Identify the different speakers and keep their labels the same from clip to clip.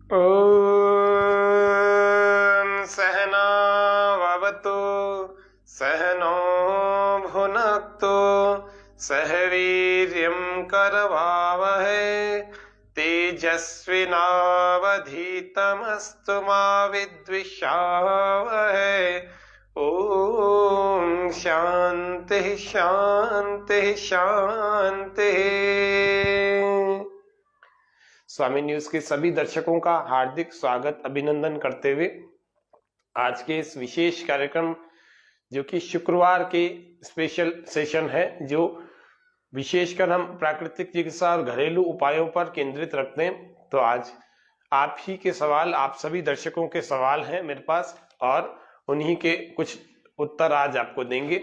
Speaker 1: ॐ सहना भवतु सहनो भुनक्तु सह वीर्यं करवावहै तेजस्विनावधीतमस्तु मा विद्विषावहै। ओम शांति शांति शांति। स्वामी न्यूज के सभी दर्शकों का हार्दिक स्वागत अभिनंदन करते हुए आज के इस विशेष कार्यक्रम जो कि शुक्रवार के स्पेशल सेशन है, जो विशेषकर हम प्राकृतिक चिकित्सा और घरेलू उपायों पर केंद्रित रखते हैं। तो आज आप ही के सवाल, आप सभी दर्शकों के सवाल हैं मेरे पास और उन्हीं के कुछ उत्तर आज आपको देंगे।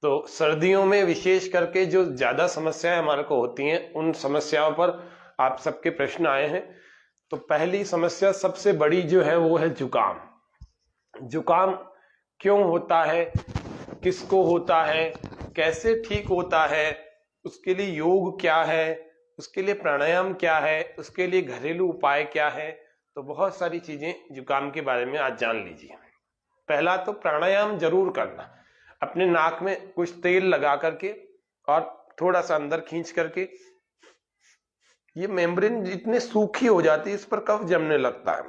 Speaker 1: तो सर्दियों में विशेष करके जो ज्यादा समस्याएं हमारे को होती हैं, उन समस्याओं पर आप सबके प्रश्न आए हैं। तो पहली समस्या सबसे बड़ी जो है वो है जुकाम। जुकाम क्यों होता है, किसको होता है, कैसे ठीक होता है, उसके लिए योग क्या है, उसके लिए प्राणायाम क्या है, उसके लिए घरेलू उपाय क्या है। तो बहुत सारी चीजें जुकाम के बारे में आज जान लीजिए। पहला तो प्राणायाम जरूर करना, अपने नाक में कुछ तेल लगा करके और थोड़ा सा अंदर खींच करके, ये मेम्ब्रेन जितनी सूखी हो जाती है इस पर कफ जमने लगता है,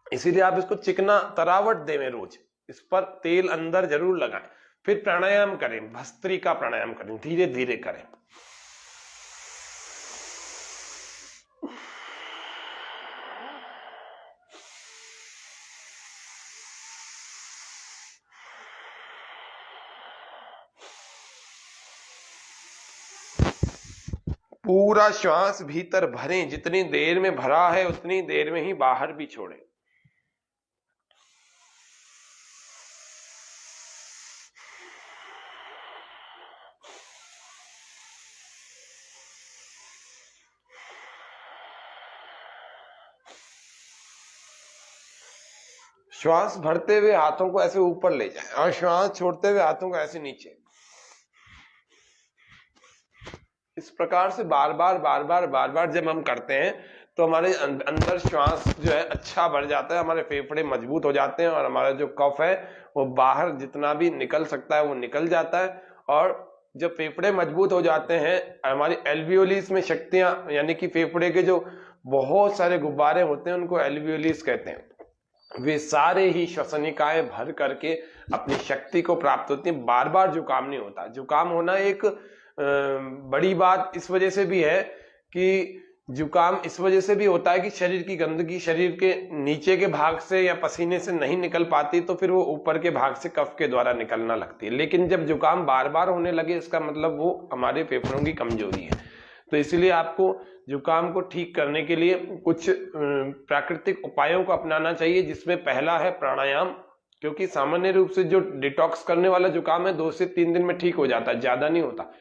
Speaker 1: इसीलिए आप इसको चिकना तरावट देवें, रोज इस पर तेल अंदर जरूर लगाएं। फिर प्राणायाम करें, भस्त्रिका प्राणायाम करें, धीरे धीरे करें। पूरा श्वास भीतर भरें, जितनी देर में भरा है उतनी देर में ही बाहर भी छोड़ें। श्वास भरते हुए हाथों को ऐसे ऊपर ले जाएं और श्वास छोड़ते हुए हाथों को ऐसे नीचे। इस प्रकार से बार बार जब हम करते हैं तो हमारे अंदर श्वास जो है अच्छा बढ़ जाता है, हमारे फेफड़े मजबूत हो जाते हैं और हमारा जो कफ है वो बाहर जितना भी निकल सकता है वो निकल जाता है। और जब फेफड़े मजबूत हो जाते हैं, हमारी एल्वियोलिस में शक्तियां, यानी कि फेफड़े के जो बहुत सारे गुब्बारे होते हैं उनको एल्वियोलिस कहते हैं, वे सारे ही श्वसनिकाएं भर करके अपनी शक्ति को प्राप्त होती हैं। बार बार जुकाम नहीं होता। जुकाम होना एक बड़ी बात इस वजह से भी है कि जुकाम इस वजह से भी होता है कि शरीर की गंदगी शरीर के नीचे के भाग से या पसीने से नहीं निकल पाती, तो फिर वो ऊपर के भाग से कफ के द्वारा निकलना लगती है। लेकिन जब जुकाम बार बार होने लगे, इसका मतलब वो हमारे फेफड़ों की कमजोरी है। तो इसलिए आपको जुकाम को ठीक करने के लिए कुछ प्राकृतिक उपायों को अपनाना चाहिए, जिसमें पहला है प्राणायाम। क्योंकि सामान्य रूप से जो डिटॉक्स करने वाला जुकाम है 2 से 3 दिन में ठीक हो जाता है, ज्यादा नहीं होता,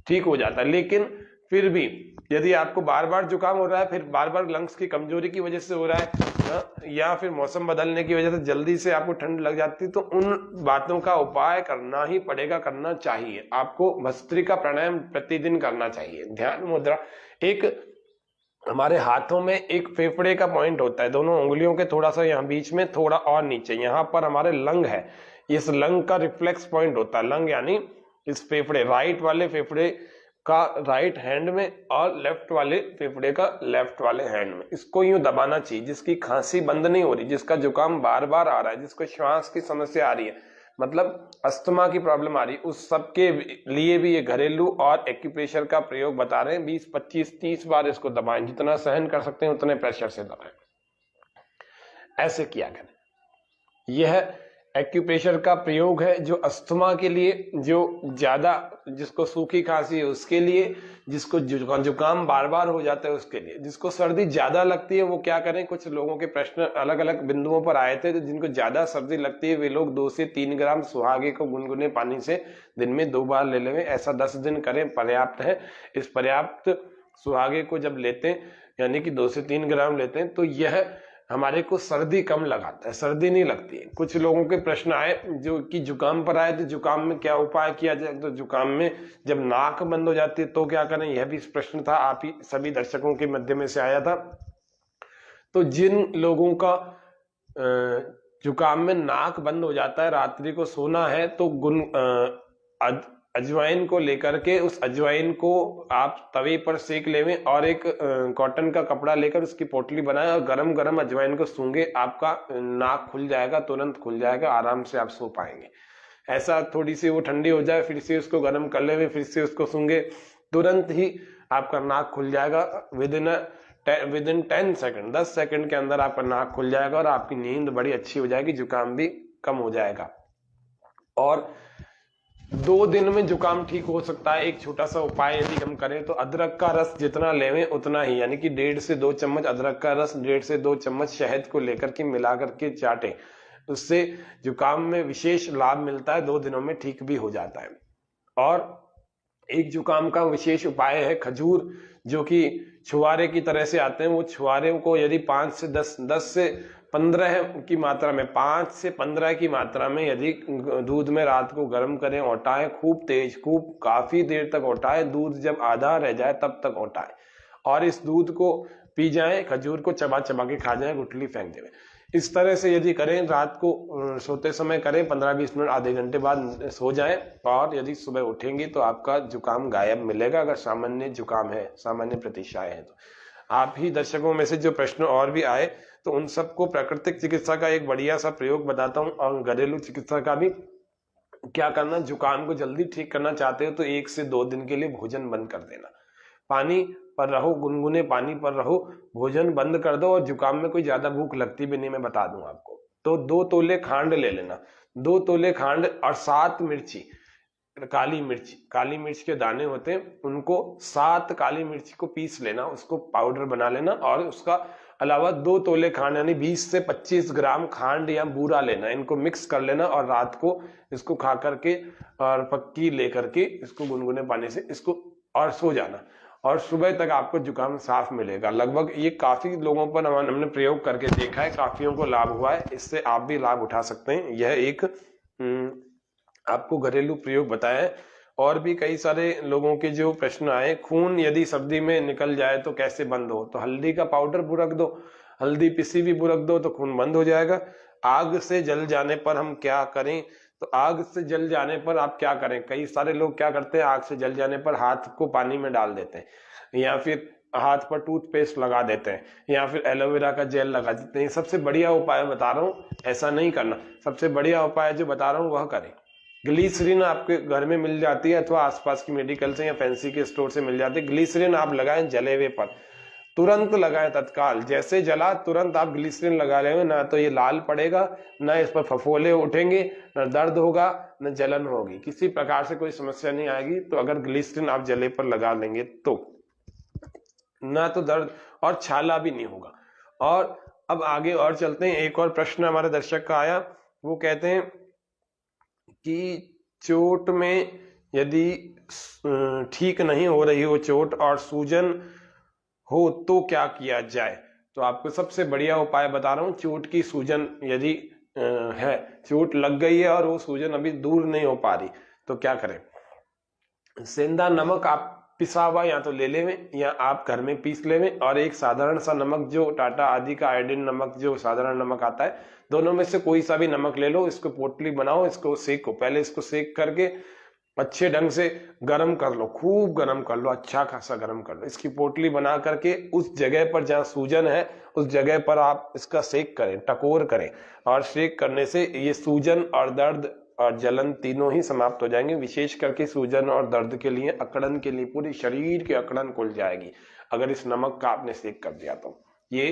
Speaker 1: ठीक हो जाता है। लेकिन फिर भी यदि आपको बार बार जुकाम हो रहा है, फिर बार बार लंग्स की कमजोरी की वजह से हो रहा है, या फिर मौसम बदलने की वजह से जल्दी से आपको ठंड लग जाती है, तो उन बातों का उपाय करना ही पड़ेगा, करना चाहिए। आपको भस्त्रिका प्राणायाम प्रतिदिन करना चाहिए। ध्यान मुद्रा, एक हमारे हाथों में एक फेफड़े का पॉइंट होता है, दोनों उंगलियों के थोड़ा सा यहाँ बीच में, थोड़ा और नीचे, यहाँ पर हमारे लंग है। इस लंग का रिफ्लेक्स पॉइंट होता है। लंग यानी इस फेफड़े, राइट वाले फेफड़े का राइट हैंड में और लेफ्ट वाले फेफड़े का लेफ्ट वाले हैंड में, इसको यूं दबाना चाहिए। जिसकी खांसी बंद नहीं हो रही, जिसका जुकाम बार बार आ रहा है, जिसको श्वास की समस्या आ रही है, मतलब अस्थमा की प्रॉब्लम आ रही है, उस सबके लिए भी ये घरेलू और एक्यूप्रेशर का प्रयोग बता रहे हैं। 20, 25, 30 बार इसको दबाएं, जितना सहन कर सकते हैं उतने प्रेशर से दबाएं। ऐसे किया करें। यह एक्यूप्रेशर का प्रयोग है जो अस्थमा के लिए, जो ज्यादा जिसको सूखी खांसी है उसके लिए, जिसको जुकाम बार बार हो जाता है उसके लिए, जिसको सर्दी ज्यादा लगती है वो क्या करें। कुछ लोगों के प्रश्न अलग अलग बिंदुओं पर आए थे। तो जिनको ज्यादा सर्दी लगती है वे लोग 2 से 3 ग्राम सुहागे को गुनगुने पानी से दिन में 2 बार ले लें। ऐसा 10 दिन करें, पर्याप्त है। इस पर्याप्त सुहागे को जब लेते हैं, यानी कि 2 से 3 ग्राम लेते हैं, तो यह हमारे को सर्दी कम लगाता है, सर्दी नहीं लगती है। कुछ लोगों के प्रश्न आए जो कि जुकाम पर आए, तो जुकाम में क्या उपाय किया जाए। तो जुकाम में जब नाक बंद हो जाती है तो क्या करें, यह भी प्रश्न था, आप ही सभी दर्शकों के माध्यम से आया था। तो जिन लोगों का जुकाम में नाक बंद हो जाता है, रात्रि को सोना है, तो अजवाइन को लेकर के उस अजवाइन को आप तवे पर सेक लेवें और एक कॉटन का कपड़ा लेकर उसकी पोटली बनाएं और गरम गरम अजवाइन को सूंघे, आपका नाक खुल जाएगा, तुरंत खुल जाएगा, आराम से आप सो पाएंगे। ऐसा थोड़ी सी वो ठंडी हो जाए, फिर से उसको गर्म कर लेवे, फिर से उसको सूंघे, तुरंत ही आपका नाक खुल जाएगा। विद इन 10 सेकंड, 10 सेकंड के अंदर आपका नाक खुल जाएगा और आपकी नींद बड़ी अच्छी हो जाएगी, जुकाम भी कम हो जाएगा। और 2 दिन में जुकाम ठीक हो सकता है। एक छोटा सा उपाय यदि हम करें तो अदरक का रस जितना लेवें उतना ही, यानी कि 1.5 से 2 चम्मच अदरक का रस, 1.5 से 2 चम्मच शहद को लेकर के मिला करके चाटें, उससे जुकाम में विशेष लाभ मिलता है, 2 दिनों में ठीक भी हो जाता है। और एक जुकाम का विशेष उपाय है खजूर, जो कि छुहारे की तरह से आते हैं। वो छुहारे को यदि 5 से 10 से 15 की मात्रा में, 5 से 15 की मात्रा में यदि दूध में रात को गर्म करें, औटाएं खूब तेज, खूब काफी देर तक औटाएं, दूध जब आधा रह जाए तब तक औटाएं और इस दूध को पी जाएं, खजूर को चबा चबा के खा जाएं, गुठली फेंक दें। इस तरह से यदि करें, रात को सोते समय करें, 15-20 मिनट आधे घंटे बाद सो जाएं और यदि सुबह उठेंगे तो आपका जुकाम गायब मिलेगा, अगर सामान्य जुकाम है, सामान्य प्रतीक्षाएं हैं तो। आप ही दर्शकों में से जो प्रश्न और भी आए तो उन सबको प्राकृतिक चिकित्सा का एक बढ़िया सा प्रयोग बताता हूं और घरेलू चिकित्सा का भी। क्या करना, जुकाम को जल्दी ठीक करना चाहते हो तो 1 से 2 दिन के लिए भोजन बंद कर देना, पानी पर रहो, गुनगुने पानी पर रहो, भोजन बंद कर दो। और जुकाम में कोई ज्यादा भूख लगती भी नहीं, मैं बता दूं आपको। तो 2 तोले खांड ले लेना, 2 तोले खांड और 7 मिर्ची, काली मिर्च के दाने होते हैं, उनको 7 काली मिर्च को पीस लेना, उसको पाउडर बना लेना। और उसका अलावा 2 तोले खांड यानी 20 से 25 ग्राम खांड या बूरा लेना, इनको मिक्स कर लेना और रात को इसको खा करके और पक्की लेकर के इसको गुनगुने पानी से इसको और सो जाना, और सुबह तक आपको जुकाम साफ मिलेगा। लगभग ये काफी लोगों पर हमने प्रयोग करके देखा है, काफियों को लाभ हुआ है, इससे आप भी लाभ उठा सकते हैं। यह एक आपको घरेलू प्रयोग बताया है। और भी कई सारे लोगों के जो प्रश्न आए, खून यदि सर्दी में निकल जाए तो कैसे बंद हो, तो हल्दी का पाउडर बुरक दो, हल्दी पिसी भी बुरक दो तो खून बंद हो जाएगा। आग से जल जाने पर हम क्या करें, तो आग से जल जाने पर आप क्या करें, कई सारे लोग क्या करते हैं, आग से जल जाने पर हाथ को पानी में डाल देते हैं, या फिर हाथ पर टूथपेस्ट लगा देते हैं, या फिर एलोवेरा का जेल लगा देते हैं। सबसे बढ़िया उपाय बता रहा हूँ, ऐसा नहीं करना। सबसे बढ़िया उपाय जो बता रहा हूँ वह करें। ग्लिसरीन आपके घर में मिल जाती है अथवा आसपास की मेडिकल से या फैंसी के स्टोर से मिल जाती है। ग्लिसरीन आप लगाएं जले हुए पर, तुरंत लगाएं, तत्काल, जैसे जला तुरंत आप ग्लिसरीन लगा लेंगे, ना तो ये लाल पड़ेगा, ना इस पर फफोले उठेंगे, ना दर्द होगा, ना जलन होगी, किसी प्रकार से कोई समस्या नहीं आएगी। तो अगर ग्लिसरीन आप जले पर लगा लेंगे तो ना तो दर्द और छाला भी नहीं होगा। और अब आगे और चलते हैं। एक और प्रश्न हमारे दर्शक का आया, वो कहते हैं कि चोट में यदि ठीक नहीं हो रही हो चोट और सूजन हो तो क्या किया जाए। तो आपको सबसे बढ़िया उपाय बता रहा हूं। चोट की सूजन यदि है, चोट लग गई है और वो सूजन अभी दूर नहीं हो पा रही, तो क्या करें। सेंधा नमक आप पिसा हुआ या तो ले लेवें या आप घर में पीस लेवें, और एक साधारण सा नमक जो टाटा आदि का आयोडीन नमक जो साधारण नमक आता है, दोनों में से कोई सा भी नमक ले लो, इसको पोटली बनाओ, इसको सेको, पहले इसको सेक करके अच्छे ढंग से गर्म कर लो, खूब गर्म कर लो, अच्छा खासा गर्म कर लो। इसकी पोटली बना करके उस जगह पर जहाँ सूजन है उस जगह पर आप इसका सेक करें, टकोर करें, और सेक करने से ये सूजन और दर्द और जलन तीनों ही समाप्त हो जाएंगे। विशेष करके सूजन और दर्द के लिए, अकड़न के लिए, पूरे शरीर की अकड़न खुल जाएगी अगर इस नमक का आपने सेक कर दिया तो। ये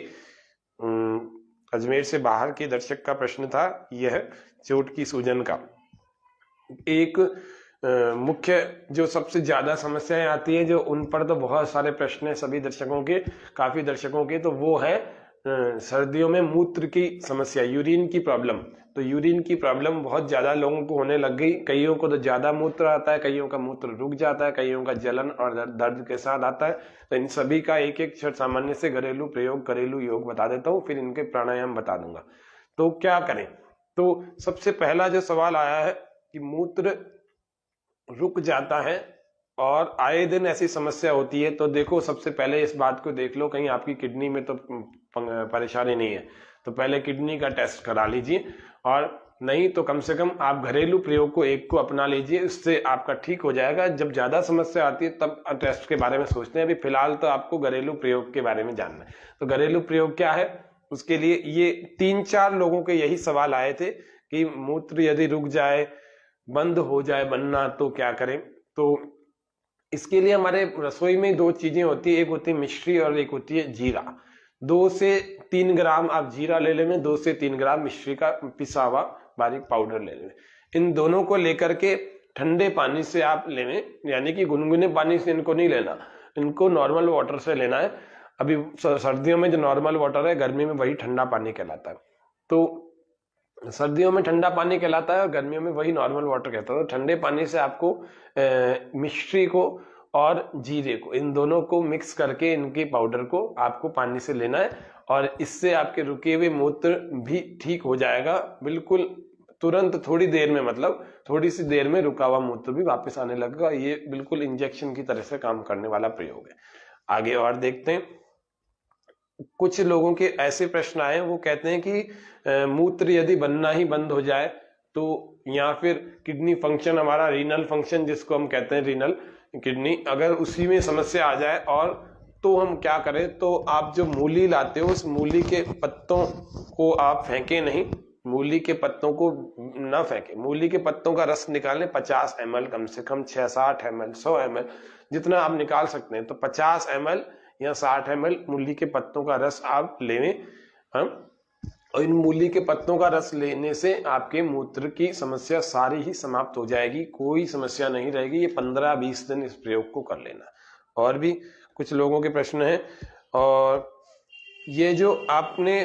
Speaker 1: अजमेर से बाहर के दर्शक का प्रश्न था, यह चोट की सूजन का। एक मुख्य जो सबसे ज्यादा समस्याएं आती है, जो उन पर तो बहुत सारे प्रश्न है सभी दर्शकों के, काफी दर्शकों के, तो वो है सर्दियों में मूत्र की समस्या, यूरिन की प्रॉब्लम। तो यूरिन की प्रॉब्लम बहुत ज्यादा लोगों को होने लग गई। कईयों को तो ज्यादा मूत्र आता है, कईयों का मूत्र रुक जाता है, कईयों का जलन और दर्द के साथ आता है। तो इन सभी का एक एक सामान्य से घरेलू प्रयोग, घरेलू योग बता देता हूँ, फिर इनके प्राणायाम बता दूंगा। तो क्या करें। तो सबसे पहला जो सवाल आया है कि मूत्र रुक जाता है और आए दिन ऐसी समस्या होती है, तो देखो सबसे पहले इस बात को देख लो, कहीं आपकी किडनी में तो परेशानी नहीं है तो पहले किडनी का टेस्ट करा लीजिए, और नहीं तो कम से कम आप घरेलू प्रयोग को एक को अपना लीजिए, इससे आपका ठीक हो जाएगा। जब ज्यादा समस्या आती है तब टेस्ट के बारे में सोचते हैं, अभी फिलहाल तो आपको घरेलू प्रयोग के बारे में जानना है। तो घरेलू प्रयोग क्या है, उसके लिए ये 3-4 लोगों के यही सवाल आए थे कि मूत्र यदि रुक जाए, बंद हो जाए बनना तो क्या करें। तो इसके लिए हमारे रसोई में 2 चीजें होती है, एक होती है मिश्री और एक होती है जीरा। 2 से 3 ग्राम आप जीरा ले लें, 2 से 3 ग्राम मिश्री का पिसा हुआ बारीक पाउडर ले लें। इन दोनों को लेकर के ठंडे पानी से आप लें, यानी कि गुनगुने पानी से इनको नहीं लेना, इनको नॉर्मल वाटर से लेना है। अभी सर्दियों में जो नॉर्मल वाटर है, गर्मी में वही ठंडा पानी कहलाता है। तो सर्दियों में ठंडा पानी कहलाता है और गर्मियों में वही नॉर्मल वाटर कहता है। तो ठंडे पानी से आपको मिश्री को और जीरे को, इन दोनों को मिक्स करके इनके पाउडर को आपको पानी से लेना है, और इससे आपके रुके हुए मूत्र भी ठीक हो जाएगा बिल्कुल तुरंत, थोड़ी देर में, मतलब थोड़ी सी देर में रुका हुआ मूत्र भी वापस आने लगेगा। ये बिल्कुल इंजेक्शन की तरह से काम करने वाला प्रयोग है। आगे और देखते हैं। कुछ लोगों के ऐसे प्रश्न आए, वो कहते हैं कि मूत्र यदि बनना ही बंद हो जाए तो, या फिर किडनी फंक्शन, हमारा रीनल फंक्शन जिसको हम कहते हैं, रीनल किडनी, अगर उसी में समस्या आ जाए और तो हम क्या करें। तो आप जो मूली लाते हो, उस मूली के पत्तों को आप फेंके नहीं, मूली के पत्तों को ना फेंके, मूली के पत्तों का रस निकालें 50 ml, कम से कम 6-60 ml, 100 ml, जितना आप निकाल सकते हैं। तो 50 ml या 60 ml मूली के पत्तों का रस आप लें। और इन मूली के पत्तों का रस लेने से आपके मूत्र की समस्या सारी ही समाप्त हो जाएगी, कोई समस्या नहीं रहेगी। ये 15-20 दिन इस प्रयोग को कर लेना। और भी कुछ लोगों के प्रश्न हैं, और ये जो आपने,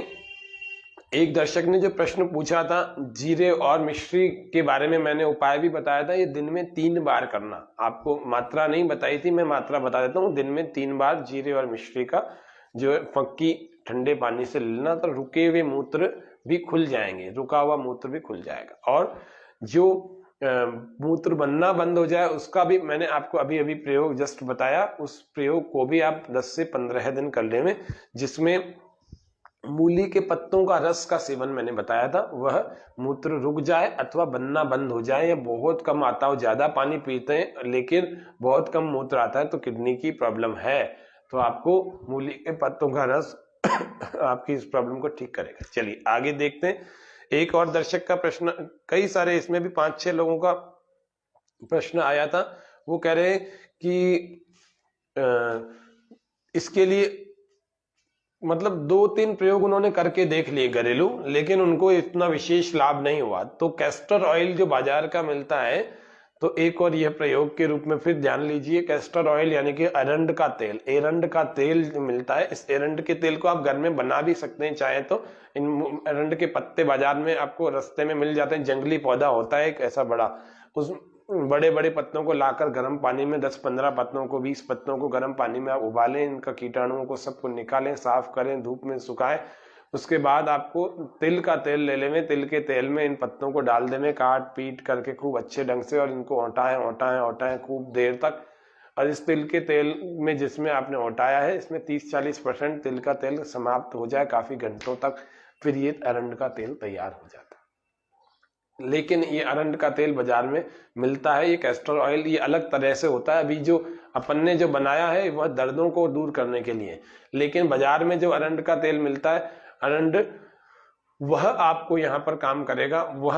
Speaker 1: एक दर्शक ने जो प्रश्न पूछा था जीरे और मिश्री के बारे में, मैंने उपाय भी बताया था। ये दिन में 3 बार करना, आपको मात्रा नहीं बताई थी, मैं मात्रा बता देता हूँ। दिन में 3 बार जीरे और मिश्री का जो फक्की ठंडे पानी से लेना, तो रुके हुए मूत्र भी खुल जाएंगे, रुका हुआ मूत्र भी खुल जाएगा। और जो मूत्र बनना बंद हो जाए, उसका भी मैंने आपको अभी अभी प्रयोग जस्ट बताया, उस प्रयोग को भी आप 10 से 15 दिन कर लें, जिसमें मूली के पत्तों का रस का सेवन मैंने बताया था, वह मूत्र रुक जाए अथवा बनना बंद हो जाए, या बहुत कम आता हो, ज्यादा पानी पीते हैं लेकिन बहुत कम मूत्र आता है तो किडनी की प्रॉब्लम है, तो आपको मूली के पत्तों का रस आपकी इस प्रॉब्लम को ठीक करेगा। चलिए आगे देखते हैं। एक और दर्शक का प्रश्न, कई सारे, इसमें भी 5-6 लोगों का प्रश्न आया था। वो कह रहे हैं कि इसके लिए मतलब 2-3 प्रयोग उन्होंने करके देख लिए घरेलू, लेकिन उनको इतना विशेष लाभ नहीं हुआ। तो कैस्टर ऑयल जो बाजार का मिलता है, तो एक और यह प्रयोग के रूप में फिर जान लीजिए। कैस्टर ऑयल यानी कि अरंड का तेल, एरंड का तेल जो मिलता है, इस एरंड के तेल को आप घर में बना भी सकते हैं चाहे तो। इन एरंड के पत्ते बाजार में आपको रास्ते में मिल जाते हैं, जंगली पौधा होता है एक ऐसा बड़ा, उस बड़े बड़े पत्तों को लाकर गर्म पानी में 10-15 पत्तों को, 20 पत्तों को गर्म पानी में आप उबालें, इनका कीटाणुओं को सबको निकालें, साफ करें, धूप में सुखाएं। उसके बाद आपको तिल का तेल ले लेंगे, तिल के तेल में इन पत्तों को डाल देंगे, काट पीट करके खूब अच्छे ढंग से, और इनको औटाएं खूब देर तक। और इस तिल के तेल में जिसमें आपने औटाया है, इसमें 30-40% तिल का तेल समाप्त हो जाए काफी घंटों तक, फिर ये अरंड का तेल तैयार हो जाता है। लेकिन ये अरंड का तेल बाजार में मिलता है, ये कैस्टर ऑयल, ये अलग तरह से होता है। अभी जो अपन ने जो बनाया है वह दर्दों को दूर करने के लिए, लेकिन बाजार में जो अरंड का तेल मिलता है, अरंड, वह आपको यहाँ पर काम करेगा। वह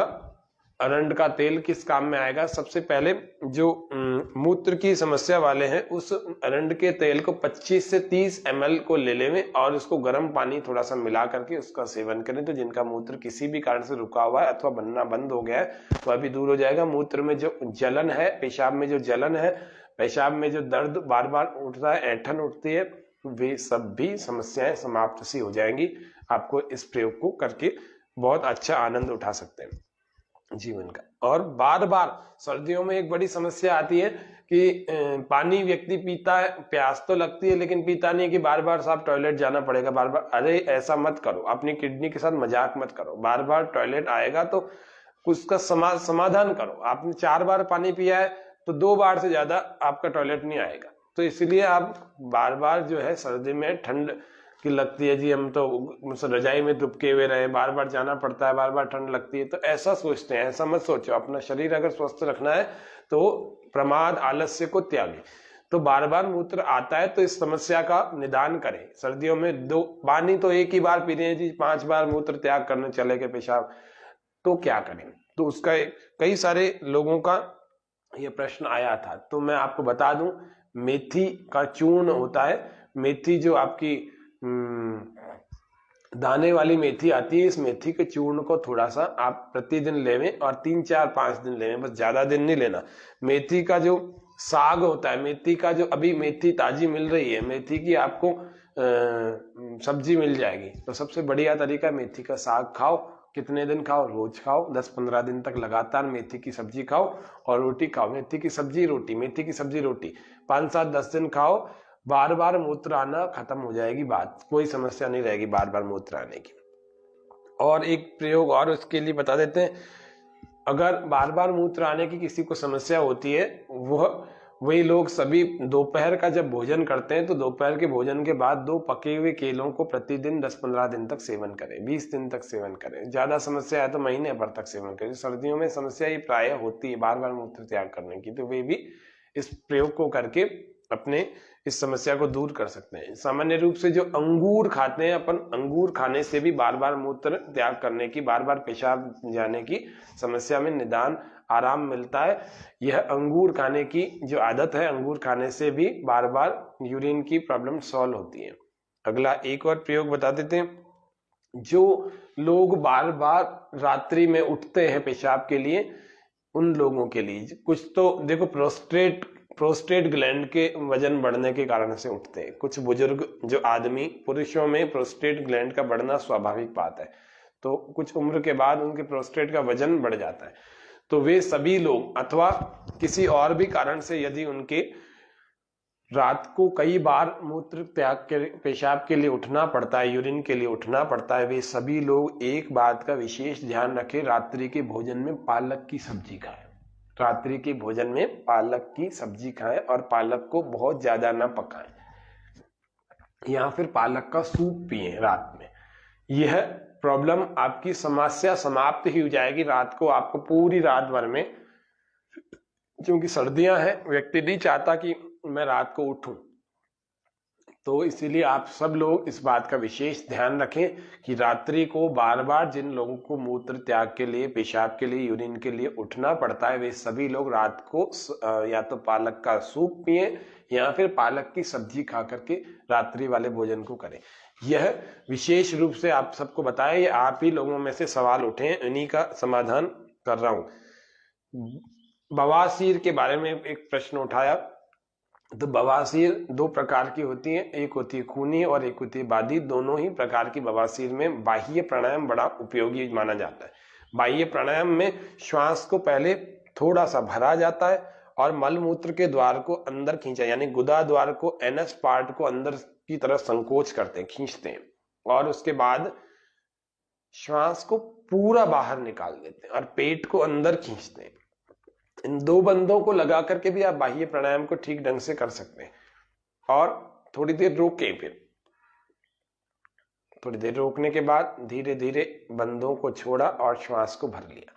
Speaker 1: अरंड का तेल किस काम में आएगा? सबसे पहले जो मूत्र की समस्या वाले हैं, उस अरंड के तेल को 25 से 30 ml को ले लें और उसको गर्म पानी थोड़ा सा मिला करके उसका सेवन करें, तो जिनका मूत्र किसी भी कारण से रुका हुआ है अथवा बनना बंद हो गया है, वह भी दूर हो जाएगा। मूत्र में जो जलन है, पेशाब में जो जलन है, पेशाब में जो दर्द बार बार उठता है, ऐंठन उठती है, वे सब भी समस्याएं समाप्त सी हो जाएंगी। आपको इस प्रयोग को करके बहुत अच्छा आनंद उठा सकते हैं जीवन का। और बार बार सर्दियों में एक बड़ी समस्या आती है कि पानी व्यक्ति पीता है, प्यास तो लगती है लेकिन पीता नहीं, कि बार बार साहब टॉयलेट जाना पड़ेगा बार बार। अरे ऐसा मत करो, अपनी किडनी के साथ मजाक मत करो। बार बार टॉयलेट आएगा तो उसका समाधान करो। आपने 4 बार पानी पिया है तो 2 बार से ज्यादा आपका टॉयलेट नहीं आएगा। तो इसलिए आप बार बार जो है सर्दी में ठंड कि लगती है जी हम तो रजाई में दुबके हुए रहे, बार बार जाना पड़ता है, बार बार ठंड लगती है, तो ऐसा सोचते हैं। ऐसा मत सोचो। अपना शरीर अगर स्वस्थ रखना है तो प्रमाद आलस्य को त्यागे। तो बार बार मूत्र आता है तो इस समस्या का निदान करें। सर्दियों में दो पानी तो एक ही बार पी रहे हैं जी, 5 बार मूत्र त्याग करने चले गए पेशाब, तो क्या करें? तो उसका कई सारे लोगों का ये प्रश्न आया था। तो मैं आपको बता दूं, मेथी का चूर्ण होता है। मेथी जो आपकी दाने वाली मेथी आती है, इस मेथी के चूर्ण को थोड़ा सा आप प्रतिदिन लेवें और 3 4 5 दिन लेवें, बस ज्यादा दिन नहीं लेना। मेथी का जो साग होता है, मेथी का जो अभी मेथी ताजी मिल रही है, मेथी की आपको सब्जी मिल जाएगी, तो सबसे बढ़िया तरीका मेथी का साग खाओ। कितने दिन खाओ? रोज खाओ, 10-15 दिन तक लगातार मेथी की सब्जी खाओ और रोटी खाओ। मेथी की सब्जी रोटी, मेथी की सब्जी रोटी 5-7-10 दिन खाओ। बार बार मूत्र आना खत्म हो जाएगी बात, कोई समस्या नहीं रहेगी बार बार मूत्र आने की। और एक प्रयोग और उसके लिए बता देते हैं, अगर बार बार मूत्र आने की किसी को समस्या होती है, वही लोग सभी दोपहर का जब भोजन करते हैं तो दोपहर के भोजन के बाद 2 पके हुए केलों को प्रतिदिन 10-15 दिन तक सेवन करें, 20 दिन तक सेवन करें। ज्यादा समस्या है तो महीने भर तक सेवन करें। सर्दियों में समस्या ये प्राय होती है बार बार मूत्र त्याग करने की, तो वे भी इस प्रयोग को करके अपने इस समस्या को दूर कर सकते हैं। सामान्य रूप से जो अंगूर खाते हैं अपन, अंगूर खाने से भी बार बार मूत्र त्याग करने की, बार बार पेशाब जाने की समस्या में निदान आराम मिलता है। यह अंगूर खाने की जो आदत है, अंगूर खाने से भी बार बार यूरिन की प्रॉब्लम सॉल्व होती है। अगला एक और प्रयोग बता देते हैं। जो लोग बार बार रात्रि में उठते हैं पेशाब के लिए, उन लोगों के लिए कुछ तो देखो, प्रोस्टेट ग्लैंड के वजन बढ़ने के कारण से उठते हैं। कुछ बुजुर्ग जो आदमी, पुरुषों में प्रोस्टेट ग्लैंड का बढ़ना स्वाभाविक बात है, तो कुछ उम्र के बाद उनके प्रोस्टेट का वजन बढ़ जाता है। तो वे सभी लोग, अथवा किसी और भी कारण से यदि उनके रात को कई बार मूत्र त्याग के पेशाब के लिए उठना पड़ता है, यूरिन के लिए उठना पड़ता है, वे सभी लोग एक बात का विशेष ध्यान रखें, रात्रि के भोजन में पालक की सब्जी खाएं। रात्रि के भोजन में पालक की सब्जी खाएं और पालक को बहुत ज्यादा ना पकाएं, या फिर पालक का सूप पिएं रात में। यह प्रॉब्लम आपकी समस्या समाप्त ही हो जाएगी। रात को आपको पूरी रात भर में, क्योंकि सर्दियां हैं, व्यक्ति नहीं चाहता कि मैं रात को उठूं, तो इसीलिए आप सब लोग इस बात का विशेष ध्यान रखें कि रात्रि को बार बार जिन लोगों को मूत्र त्याग के लिए, पेशाब के लिए, यूरिन के लिए उठना पड़ता है, वे सभी लोग रात को या तो पालक का सूप पिए या फिर पालक की सब्जी खा करके रात्रि वाले भोजन को करें। यह विशेष रूप से आप सबको बताएं, ये आप ही लोगों में से सवाल उठे, इन्हीं का समाधान कर रहा हूं। बवासीर के बारे में एक प्रश्न उठाया, तो बवासीर 2 प्रकार की होती है, एक होती है खूनी और एक होती है बादी। दोनों ही प्रकार की बवासीर में बाह्य प्राणायाम बड़ा उपयोगी माना जाता है। बाह्य प्राणायाम में श्वास को पहले थोड़ा सा भरा जाता है और मलमूत्र के द्वार को अंदर खींचा, यानी गुदा द्वार को, एनस पार्ट को अंदर की तरफ संकोच करते हैं, खींचते हैं, और उसके बाद श्वास को पूरा बाहर निकाल देते हैं और पेट को अंदर खींचते हैं। इन 2 बंदों को लगा करके भी आप बाह्य प्राणायाम को ठीक ढंग से कर सकते हैं। और थोड़ी देर रोके, फिर थोड़ी देर रोकने के बाद धीरे धीरे बंदों को छोड़ा और श्वास को भर लिया।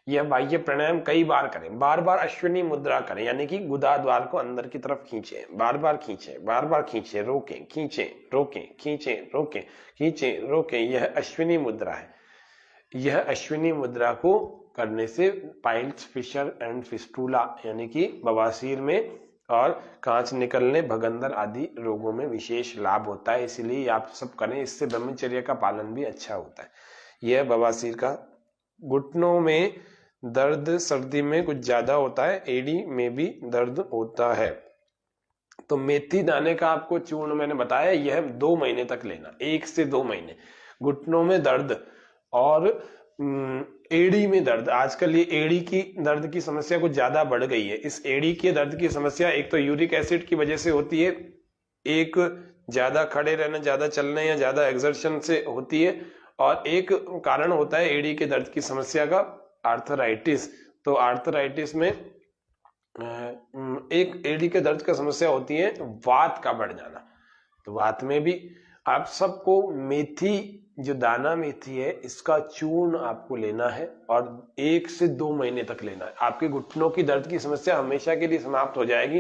Speaker 1: यह बाह्य प्राणायाम कई बार करें। बार बार अश्विनी मुद्रा करें, यानी कि गुदा द्वार को अंदर की तरफ खींचे, बार बार खींचे, बार बार खींचे, रोकें, खींचे, रोकें, खींचे, रोकें, खींचे, रोकें। यह अश्विनी मुद्रा है। यह अश्विनी मुद्रा को करने से पाइल्स, फिशर एंड फिस्टूला, यानी कि बवासीर में और कांच निकलने, भगंदर आदि रोगों में विशेष लाभ होता है। इसलिए आप सब करें, इससे ब्रह्मचर्य का पालन भी अच्छा होता है। यह बवासीर का। घुटनों में दर्द सर्दी में कुछ ज्यादा होता है, एड़ी में भी दर्द होता है, तो मेथी दाने का आपको चूर्ण मैंने बताया, यह 2 महीने तक लेना, 1 से 2 महीने। घुटनों में दर्द और एड़ी में दर्द, आजकल ये एड़ी की दर्द की समस्या कुछ ज्यादा बढ़ गई है। इस एड़ी के दर्द की समस्या एक तो यूरिक एसिड की वजह से होती है, एक ज्यादा खड़े रहना, ज्यादा चलने या ज्यादा एक्सर्शन से होती है, और एक कारण होता है एड़ी के दर्द की समस्या का आर्थराइटिस। तो आर्थराइटिस में एक एड़ी के दर्द का समस्या होती है वात का बढ़ जाना, तो वात में भी आप सबको मेथी, जो दाना मेथी है, इसका चूर्ण आपको लेना है और 1 से 2 महीने तक लेना है। आपके घुटनों की दर्द की समस्या हमेशा के लिए समाप्त हो जाएगी।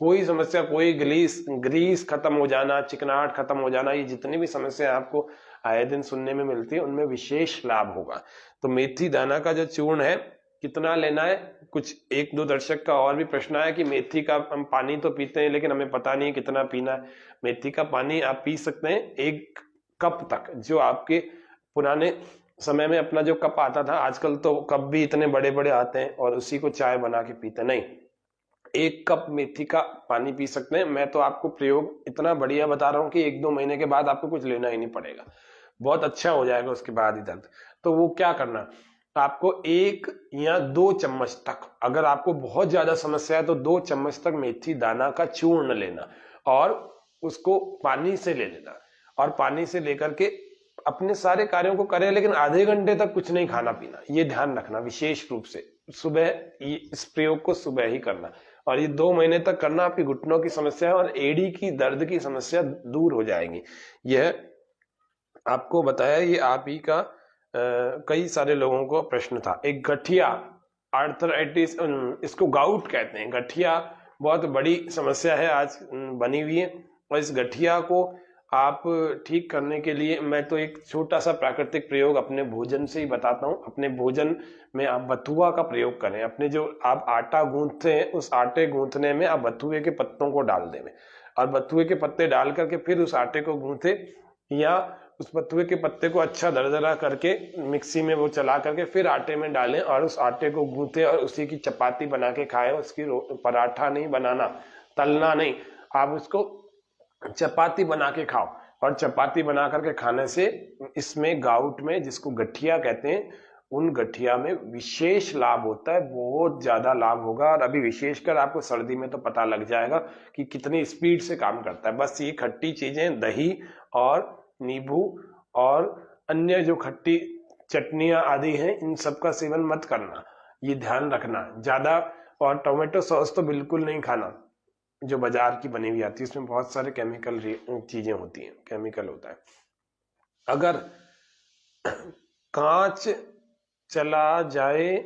Speaker 1: कोई समस्या, कोई ग्रीस खत्म हो जाना, चिकनाहट खत्म हो जाना, ये जितनी भी समस्या आपको आए दिन सुनने में मिलती है, उनमें विशेष लाभ होगा। तो मेथी दाना का जो चूर्ण है, कितना लेना है? कुछ 1-2 दर्शक का और भी प्रश्न आया कि मेथी का हम पानी तो पीते हैं लेकिन हमें पता नहीं है कितना पीना है। मेथी का पानी आप पी सकते हैं 1 कप तक, जो आपके पुराने समय में अपना जो कप आता था, आजकल तो कप भी इतने बड़े बड़े आते हैं और उसी को चाय बना के पीते, नहीं, 1 कप मेथी का पानी पी सकते हैं। मैं तो आपको प्रयोग इतना बढ़िया बता रहा हूँ कि 1-2 महीने के बाद आपको कुछ लेना ही नहीं पड़ेगा, बहुत अच्छा हो जाएगा उसके बाद ही दर्द। तो वो क्या करना, आपको 1 या 2 चम्मच तक, अगर आपको बहुत ज्यादा समस्या है तो 2 चम्मच तक मेथी दाना का चूर्ण लेना और उसको पानी से ले लेना और पानी से लेकर के अपने सारे कार्यों को करें, लेकिन आधे घंटे तक कुछ नहीं खाना पीना, ये ध्यान रखना विशेष रूप से। सुबह इस प्रयोग को सुबह ही करना और ये 2 महीने तक करना। आपकी घुटनों की समस्या और एड़ी की दर्द की समस्या दूर हो जाएगी। यह आपको बताया, ये आप ही का कई सारे लोगों को प्रश्न था। एक गठिया, आर्थराइटिस, इसको गाउट कहते हैं। गठिया बहुत बड़ी समस्या है आज बनी हुई है और इस गठिया को आप ठीक करने के लिए मैं तो एक छोटा सा प्राकृतिक प्रयोग अपने भोजन से ही बताता हूँ। अपने भोजन में आप बथुआ का प्रयोग करें। अपने जो आप आटा गूंथते हैं, उस आटे गूंथने में आप बथुए के पत्तों को डाल दें और बथुए के पत्ते डाल करके फिर उस आटे को गूंथे, या उस बथुए के पत्ते को अच्छा दरदरा करके मिक्सी में वो चला करके फिर आटे में डालें और उस आटे को गूंथे और उसी की चपाती बना के खाएं। उसकी पराठा नहीं बनाना, तलना नहीं, आप उसको चपाती बना के खाओ और चपाती बना करके खाने से इसमें गाउट में, जिसको गठिया कहते हैं, उन गठिया में विशेष लाभ होता है, बहुत ज्यादा लाभ होगा। और अभी विशेषकर आपको सर्दी में तो पता लग जाएगा कि कितनी स्पीड से काम करता है। बस ये खट्टी चीजें, दही और नींबू और अन्य जो खट्टी चटनियां आदि हैं, इन सब का सेवन मत करना, ये ध्यान रखना ज्यादा। और टोमेटो सॉस तो बिल्कुल नहीं खाना, जो बाजार की बनी हुई आती है, इसमें बहुत सारे केमिकल चीजें होती हैं, केमिकल होता है। अगर कांच चला जाए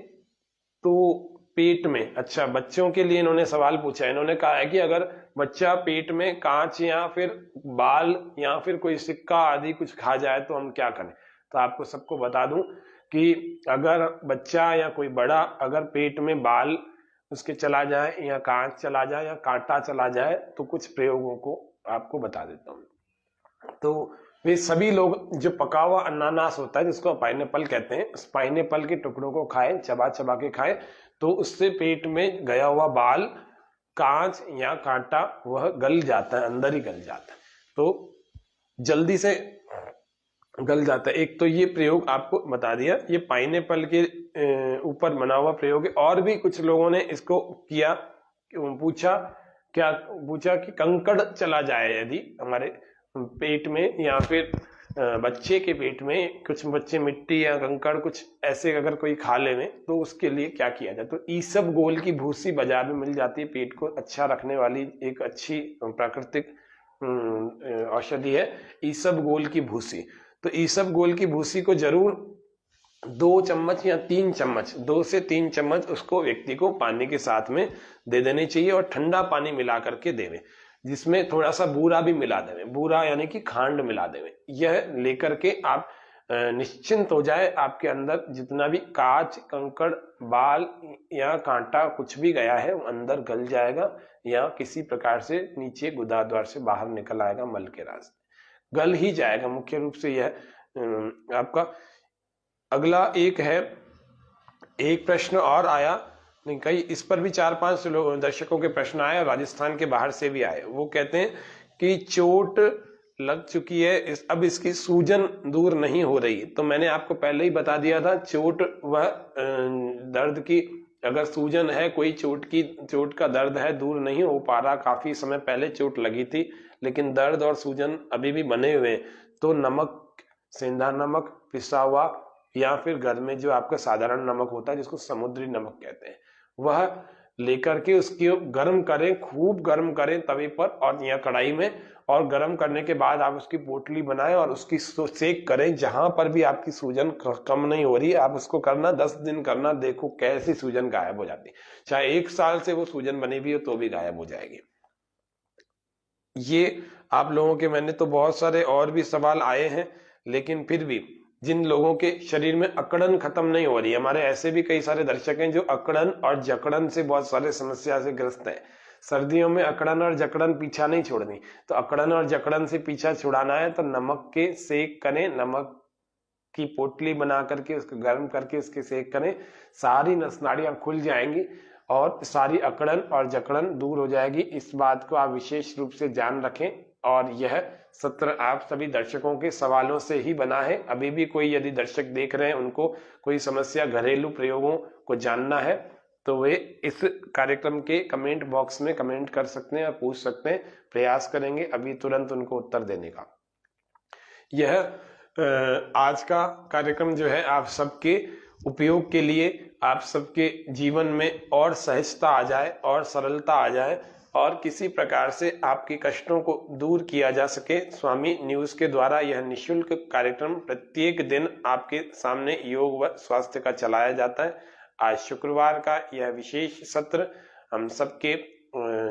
Speaker 1: तो पेट में, अच्छा बच्चों के लिए इन्होंने सवाल पूछा है। इन्होंने कहा है कि अगर बच्चा पेट में कांच या फिर बाल या फिर कोई सिक्का आदि कुछ खा जाए तो हम क्या करें। तो आपको सबको बता दूं कि अगर बच्चा या कोई बड़ा अगर पेट में बाल उसके चला जाए या कांच चला जाए या कांटा चला जाए तो कुछ प्रयोगों को आपको बता देता हूँ। तो वे सभी लोग, जो पका हुआ अनानास होता है जिसको पाइनएप्पल कहते हैं, उस पाइनएप्पल के टुकड़ों को खाएं, चबा चबा के खाएं, तो उससे पेट में गया हुआ बाल, कांच या कांटा वह गल जाता है, अंदर ही गल जाता है, तो जल्दी से गल जाता है। एक तो ये प्रयोग आपको बता दिया, ये पाइनएप्पल के ऊपर बना हुआ प्रयोग है। और भी कुछ लोगों ने इसको किया, पूछा कि कंकड़ चला जाए यदि हमारे पेट में, या फिर बच्चे के पेट में कुछ बच्चे मिट्टी या कंकड़ कुछ ऐसे अगर कोई खा ले तो उसके लिए क्या किया जाए। तो ईसबगोल की भूसी बाजार में मिल जाती है, पेट को अच्छा रखने वाली एक अच्छी प्राकृतिक औषधि है ईसबगोल की भूसी। तो ईसबगोल की भूसी को जरूर 2 चम्मच या 3 चम्मच, 2 से 3 चम्मच उसको व्यक्ति को पानी के साथ में दे देने चाहिए और ठंडा पानी मिला करके देवे, जिसमें थोड़ा सा बूरा भी मिला देवे, बूरा यानी कि खांड मिला देवे। यह लेकर के आप निश्चिंत हो जाए, आपके अंदर जितना भी कांच, कंकड़, बाल या कांटा कुछ भी गया है वो अंदर गल जाएगा या किसी प्रकार से नीचे गुदाद्वार से बाहर निकल आएगा, मल के रास्ते गल ही जाएगा। मुख्य रूप से यह आपका। अगला एक है, एक प्रश्न और आया, नहीं कई, इस पर भी 4-5 दर्शकों के प्रश्न आए और राजस्थान के बाहर से भी आए। वो कहते हैं कि चोट लग चुकी है, अब इसकी सूजन दूर नहीं हो रही। तो मैंने आपको पहले ही बता दिया था, चोट वह दर्द की अगर सूजन है, कोई चोट का दर्द है, दूर नहीं हो पा रहा, काफी समय पहले चोट लगी थी लेकिन दर्द और सूजन अभी भी बने हुए हैं, तो नमक, सेंधा नमक पिसा हुआ या फिर घर में जो आपका साधारण नमक होता है जिसको समुद्री नमक कहते हैं, वह लेकर के उसकी गर्म करें, खूब गर्म करें तवे पर और या कढ़ाई में, और गर्म करने के बाद आप उसकी पोटली बनाएं और उसकी सेक करें। जहां पर भी आपकी सूजन कम नहीं हो रही, आप उसको करना 10 दिन करना, देखो कैसी सूजन गायब हो जाती। चाहे 1 साल से वो सूजन बनी हुई हो तो भी गायब हो जाएगी। ये आप लोगों के, मैंने तो बहुत सारे और भी सवाल आए हैं, लेकिन फिर भी जिन लोगों के शरीर में अकड़न खत्म नहीं हो रही, हमारे ऐसे भी कई सारे दर्शक हैं जो अकड़न और जकड़न से बहुत सारे समस्या से ग्रस्त हैं। सर्दियों में अकड़न और जकड़न पीछा नहीं छोड़नी, तो अकड़न और जकड़न से पीछा छुड़ाना है तो नमक के सेक करें, नमक की पोटली बना करके उसको गर्म करके उसके सेक करें, सारी नस नाड़ियां खुल जाएंगी और सारी अकड़न और जकड़न दूर हो जाएगी। इस बात को आप विशेष रूप से ध्यान रखें। और यह सत्र आप सभी दर्शकों के सवालों से ही बना है। अभी भी कोई यदि दर्शक देख रहे हैं, उनको कोई समस्या, घरेलू प्रयोगों को जानना है, तो वे इस कार्यक्रम के कमेंट बॉक्स में कमेंट कर सकते हैं और पूछ सकते हैं। प्रयास करेंगे अभी तुरंत उनको उत्तर देने का। यह आज का कार्यक्रम जो है आप सबके उपयोग के लिए, आप सबके जीवन में और सहजता आ जाए और सरलता आ जाए और किसी प्रकार से आपके कष्टों को दूर किया जा सके, स्वामी न्यूज के द्वारा यह निशुल्क कार्यक्रम प्रत्येक दिन आपके सामने योग व स्वास्थ्य का चलाया जाता है। आज शुक्रवार का यह विशेष सत्र हम सबके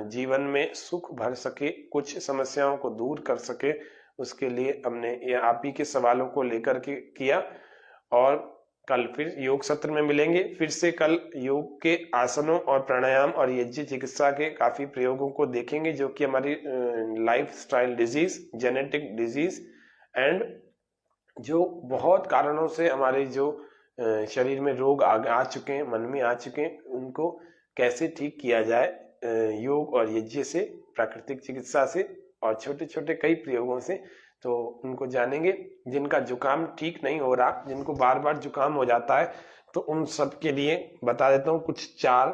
Speaker 1: जीवन में सुख भर सके, कुछ समस्याओं को दूर कर सके, उसके लिए हमने यह आप ही के सवालों को लेकर के किया। और कल फिर योग सत्र में मिलेंगे। फिर से कल योग के आसनों और प्राणायाम और यज्ञ चिकित्सा के काफी प्रयोगों को देखेंगे, जो कि हमारी life style disease, genetic disease and जो बहुत कारणों से हमारे जो शरीर में रोग आ चुके हैं, मन में आ चुके हैं, उनको कैसे ठीक किया जाए योग और यज्ञ से, प्राकृतिक चिकित्सा से और छोटे छोटे कई प्रयोगों से। तो उनको जानेंगे। जिनका जुकाम ठीक नहीं हो रहा, जिनको बार बार जुकाम हो जाता है, तो उन सब के लिए बता देता हूँ कुछ 4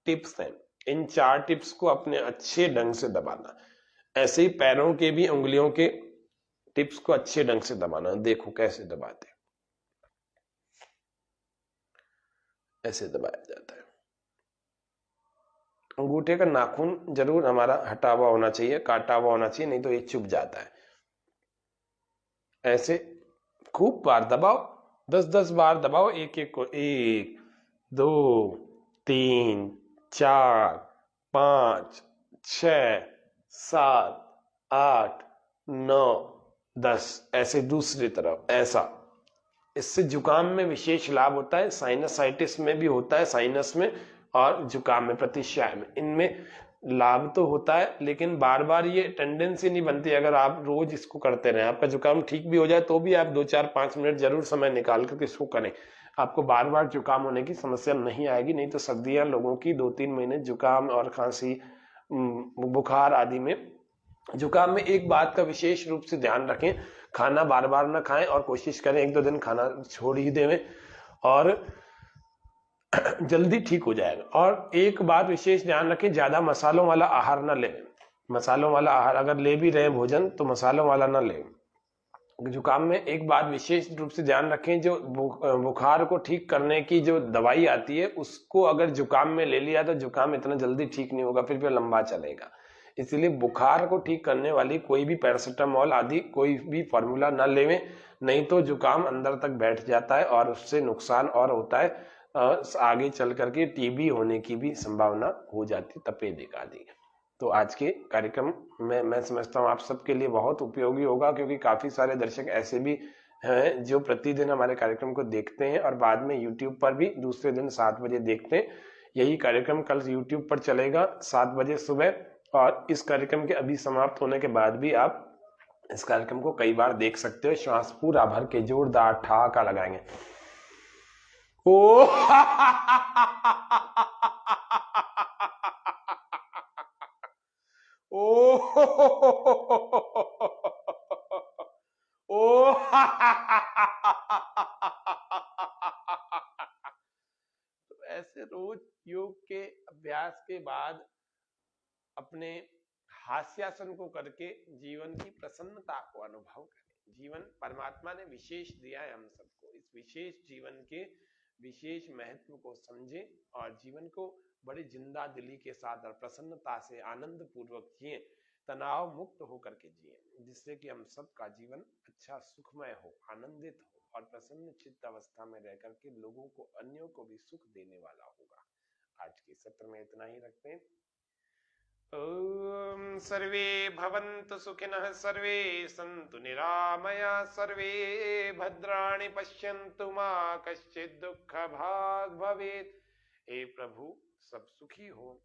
Speaker 1: टिप्स हैं। इन 4 टिप्स को अपने अच्छे ढंग से दबाना। ऐसे ही पैरों के भी उंगलियों के टिप्स को अच्छे ढंग से दबाना। देखो कैसे दबाते, ऐसे दबाया जाता है। अंगूठे का नाखून जरूर हमारा हटा हुआ होना चाहिए, काटा हुआ होना चाहिए, नहीं तो ये चुभ जाता है। ऐसे खूब बार दबाओ, 10-10 बार दबाओ एक एक को। 1 2 3 4 5 6 7 8 9 10। ऐसे दूसरी तरफ ऐसा। इससे जुकाम में विशेष लाभ होता है, साइनसाइटिस में भी होता है, साइनस में और जुकाम में, प्रतिश्याय में, इनमें लाभ तो होता है, लेकिन बार बार ये टेंडेंसी नहीं बनती। अगर आप रोज इसको करते रहें, आपका जुकाम ठीक भी हो जाए तो भी आप 2-4-5 मिनट जरूर समय निकाल कर इसको करें, आपको बार बार जुकाम होने की समस्या नहीं आएगी। नहीं तो सर्दियां लोगों की 2-3 महीने जुकाम और खांसी, बुखार आदि में। जुकाम में एक बात का विशेष रूप से ध्यान रखें, खाना बार बार ना खाएं और कोशिश करें 1-2 दिन खाना छोड़ ही देवें और जल्दी ठीक हो जाएगा। और एक बात विशेष ध्यान रखें, ज्यादा मसालों वाला आहार ना लें। मसालों वाला आहार अगर ले भी रहे भोजन, तो मसालों वाला ना लें। जुकाम में एक बात विशेष रूप से ध्यान रखें, जो बुखार को ठीक करने की जो दवाई आती है, उसको अगर जुकाम में ले लिया तो जुकाम इतना जल्दी ठीक नहीं होगा, फिर लंबा चलेगा। इसलिए बुखार को ठीक करने वाली कोई भी पैरासीटामोल आदि कोई भी फॉर्मूला ना लेवें, नहीं तो जुकाम अंदर तक बैठ जाता है और उससे नुकसान और होता है। आगे चल करके टीबी होने की भी संभावना हो जाती, तपेदिक आदि। तो आज के कार्यक्रम में मैं समझता हूँ आप सबके लिए बहुत उपयोगी होगा, क्योंकि काफी सारे दर्शक ऐसे भी हैं जो प्रतिदिन हमारे कार्यक्रम को देखते हैं और बाद में YouTube पर भी दूसरे दिन 7 बजे देखते हैं। यही कार्यक्रम कल YouTube पर चलेगा 7 बजे सुबह, और इस कार्यक्रम के अभी समाप्त होने के बाद भी आप इस कार्यक्रम को कई बार देख सकते हो। श्वास पूरा भर के जोरदार ठहाका लगाएंगे। ओ ओ ओ तो ऐसे रोज योग के अभ्यास के बाद अपने हास्यासन को करके जीवन की प्रसन्नता को अनुभव करें। जीवन परमात्मा ने विशेष दिया है हम सबको, इस विशेष जीवन के विशेष महत्व को समझें और जीवन को बड़ी जिंदा दिली के साथ और प्रसन्नता से आनंद पूर्वक जिए, तनाव मुक्त होकर के जिए, जिससे कि हम सबका जीवन अच्छा सुखमय हो, आनंदित हो और प्रसन्न चित्त अवस्था में रह करके लोगों को, अन्यों को भी सुख देने वाला होगा। आज के सत्र में इतना ही रखते हैं। ओम सर्वे भवन्तु सुखिनः, सर्वे सन्तु निरामया, सर्वे भद्राणि पश्यन्तु मा कश्चित् दुःखभाग् भवेत्। हे प्रभु सब सुखी हो,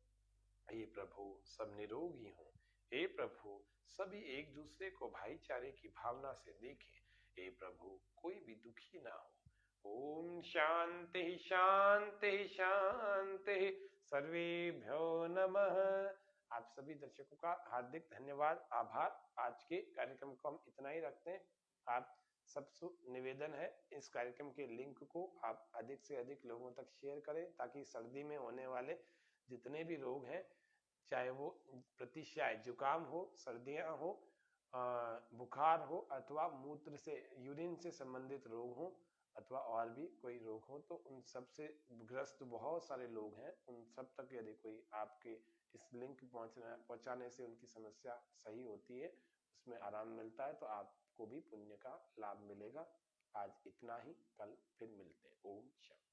Speaker 1: हे प्रभु सब निरोगी हो, हे प्रभु सभी एक दूसरे को भाईचारे की भावना से देखें, हे प्रभु कोई भी दुखी ना हो। ओम शांति शांति शांति, सर्वेभ्यो नमः। आप सभी दर्शकों का हार्दिक धन्यवाद, आभार। आज के कार्यक्रम को हम इतना ही रखते हैं। आप सबसे निवेदन है, इस कार्यक्रम के लिंक को आप अधिक से अधिक लोगों तक शेयर करें, ताकि सर्दी में होने वाले जितने भी रोग हैं, चाहे वो प्रतिशाय जुकाम हो, सर्दियां हो, बुखार हो, अथवा मूत्र से, यूरिन से संबंधित रोग हो, अथवा और भी कोई रोग हो, तो उन सब से ग्रस्त बहुत सारे लोग हैं। उन सब तक यदि कोई आपके इस लिंक पहुंचाने से उनकी समस्या सही होती है, उसमें आराम मिलता है, तो आपको भी पुण्य का लाभ मिलेगा। आज इतना ही, कल फिर मिलते हैं। ओम शांति।